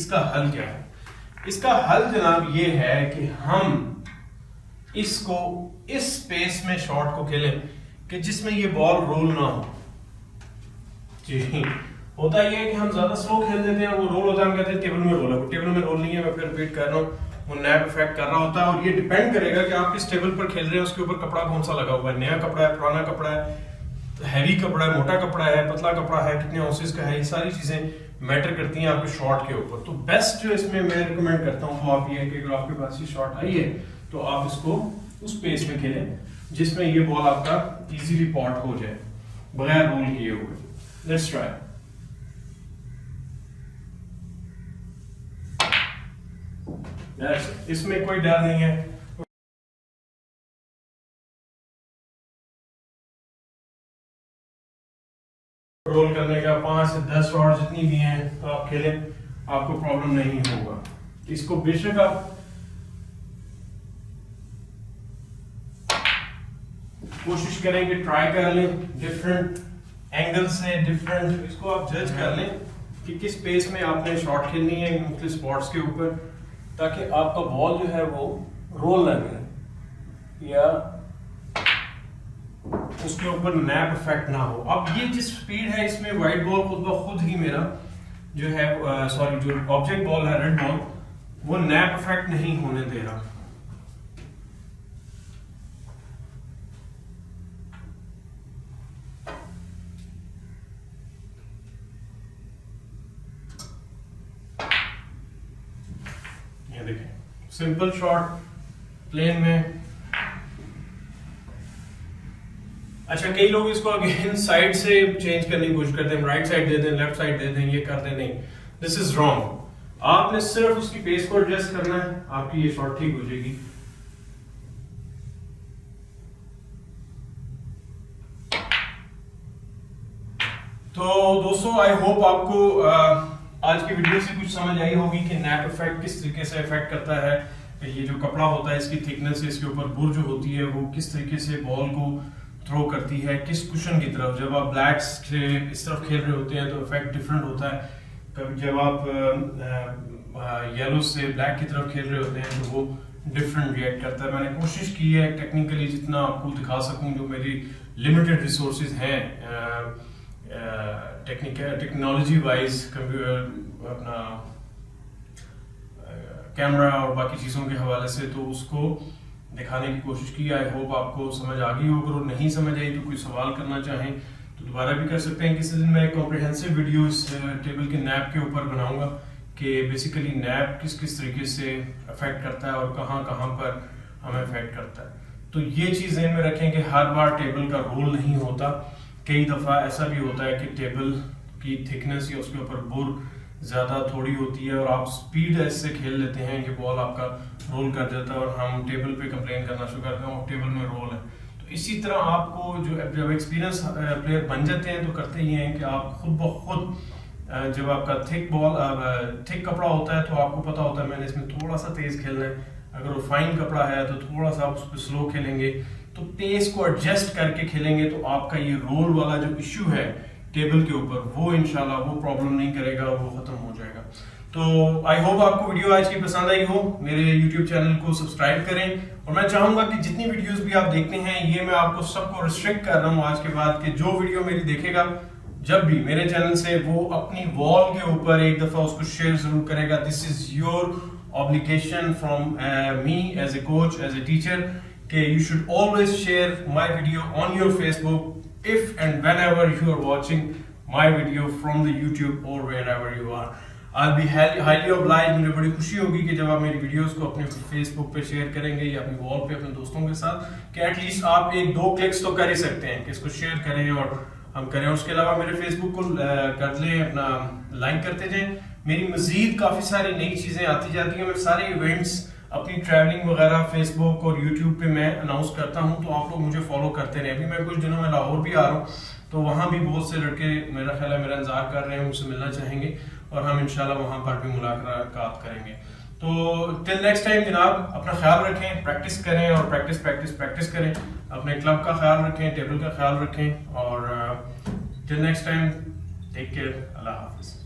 इसका हल क्या है? इसका हल जनाब ये है कि हम इसको इस स्पेस में शॉट को खेलें कि जिसमें ये बॉल रोल ना हो। जी, होता ये है कि हम ज्यादा स्लो खेल देते हैं, वो रोल होता है, हम कहते हैं टेबल में रोल है, टेबल में रोल नहीं है, मैं फिर रिपीट कर रहा हूँ, वो नैप इफेक्ट कर रहा होता है। और ये डिपेंड करेगा कि आप किस टेबल पर खेल रहे हैं, उसके ऊपर कपड़ा कौन सा लगा हुआ है, नया कपड़ा है, पुराना कपड़ा है, हैवी कपड़ा है, मोटा कपड़ा है, पतला कपड़ा है, कितने ऑसेस का है, ये सारी चीजें मैटर करती हैं आपके शॉट के ऊपर। तो बेस्ट जो इसमें मैं रिकमेंड करता हूँ वो आप ये है कि अगर आपके पास ये शॉट आई है तो आप इसको उस स्पेस में खेलें जिसमें ये बॉल आपका इजीली पॉट हो जाए बगैर रोल किए हुए। Let's try. इसमें कोई डर नहीं है, रोल करने का 5 से 10 शॉट जितनी भी हैं तो आप खेलें, आपको प्रॉब्लम नहीं होगा। इसको बेशक आप कोशिश करें कि ट्राई कर लें डिफरेंट एंगल से, डिफरेंट इसको आप जज कर लें कि किस पेस में आपने शॉट खेलनी है मुख्तलिफ स्पॉट्स के ऊपर, ताकि आपका बॉल जो है वो रोल ना करे या उसके ऊपर नैप इफेक्ट ना हो। अब ये जिस स्पीड है इसमें वाइट बॉल खुद ब खुद ही मेरा जो है सॉरी जो ऑब्जेक्ट बॉल है रेड बॉल वो नैप इफेक्ट नहीं होने दे रहा। ये देखें सिंपल शॉट प्लेन में। अच्छा, कई लोग इसको अगेन साइड से चेंज करने की कोशिश करते हैं, राइट साइड दे दें, लेफ्ट साइड दे दें, ये कर दें, नहीं, दिस इज रॉन्ग। आपने सिर्फ उसकी पेस को एडजस्ट करना है, आपकी ये शॉट ठीक हो जाएगी। तो दोस्तों आई होप आपको आज की वीडियो से कुछ समझ आई होगी कि नैप इफेक्ट किस तरीके से इफेक्ट करता है। ये जो कपड़ा होता है इसकी थिकनेस, इसके ऊपर बुर जो होती है वो किस तरीके से बॉल को थ्रो करती है, किस कुशन की तरफ। जब आप ब्लैक से इस तरफ खेल रहे होते हैं तो इफेक्ट डिफरेंट होता है, कभी जब आप येलो से ब्लैक की तरफ खेल रहे होते हैं तो वो डिफरेंट रिएक्ट करता है। मैंने कोशिश की है टेक्निकली जितना आपको दिखा सकूं, जो मेरी लिमिटेड रिसोर्सेज हैं टेक्नोलॉजी वाइज, कंप्यूटर अपना कैमरा और बाकी चीज़ों के हवाले से, तो उसको दिखाने की कोशिश की। आई होप आपको समझ आ गई हो। अगर नहीं समझ आई तो कोई सवाल करना चाहें तो दोबारा भी कर सकते हैं। किसी दिन मैं एक कॉम्प्रिहेंसिव वीडियो इस टेबल के नैप के ऊपर बनाऊंगा कि बेसिकली नैप किस किस तरीके से अफेक्ट करता है और कहाँ कहाँ पर हमें अफेक्ट करता है। तो ये चीज़ ध्यान में रखें कि हर बार टेबल का रोल नहीं होता, कई दफ़ा ऐसा भी होता है कि टेबल की थिकनेस या उसके ऊपर बुर ज़्यादा थोड़ी होती है और आप स्पीड ऐसे खेल लेते हैं कि बॉल आपका रोल कर जाता है और हम टेबल पे कंप्लेन करना शुरू करते हैं और टेबल में रोल है। तो इसी तरह आपको जब एक्सपीरियंस प्लेयर बन जाते हैं तो करते ही हैं कि आप खुद ब खुद जब आपका थिक कपड़ा होता है तो आपको पता होता है मैंने इसमें थोड़ा सा तेज़ खेलना है, अगर वो फाइन कपड़ा है तो थोड़ा सा आप उस पर स्लो खेलेंगे, तो पेस को एडजस्ट करके खेलेंगे तो आपका ये रोल वाला जो इशू है टेबल के ऊपर वो इंशाल्लाह वो प्रॉब्लम नहीं करेगा और वो खत्म हो जाएगा। तो आई होप आपको वीडियो आज की पसंद आई हो। मेरे YouTube चैनल को सब्सक्राइब करें और मैं चाहूंगा कि जितनी वीडियोस भी आप देखते हैं ये मैं आपको सबको रिस्ट्रिक्ट कर रहा हूँ आज के बाद कि जो वीडियो मेरी देखेगा जब भी मेरे चैनल से वो अपनी वॉल के ऊपर एक दफा उसको शेयर जरूर करेगा। This is your obligation from me as a coach, as a teacher, कि you should always share my video on your Facebook if and whenever you are watching my video from the YouTube or wherever you are. I'll be highly obliged। मुझे बड़ी खुशी होगी कि जब आप मेरी videos को अपने फेसबुक पे शेयर करेंगे या अपनी वॉल पे अपने दोस्तों के साथ, कि एटलीस्ट आप 1-2 क्लिक्स तो कर ही सकते हैं कि इसको शेयर करें और हम करें। उसके अलावा मेरे फेसबुक को कर लें, अपना लाइक करते जाएं। मेरी मजीद काफ़ी सारी नई चीज़ें आती जाती हैं। मैं सारे इवेंट्स अपनी ट्रैवलिंग वगैरह फेसबुक और यूट्यूब पे मैं अनाउंस करता हूँ, तो आप लोग मुझे फॉलो करते रहें। अभी मैं कुछ दिनों में लाहौर भी आ रहा हूँ, तो वहाँ भी बहुत से लड़के मेरा ख्याल है मेरा इंतजार कर रहे हैं, मुझसे मिलना चाहेंगे और हम इंशाल्लाह वहाँ पर भी मुलाकात करेंगे। तो टिल नेक्स्ट टाइम जनाब, अपना ख्याल रखें, प्रैक्टिस करें और प्रैक्टिस करें, अपने क्लब का ख्याल रखें, टेबल का ख्याल रखें और till next time take care, अल्लाह हाफिज़।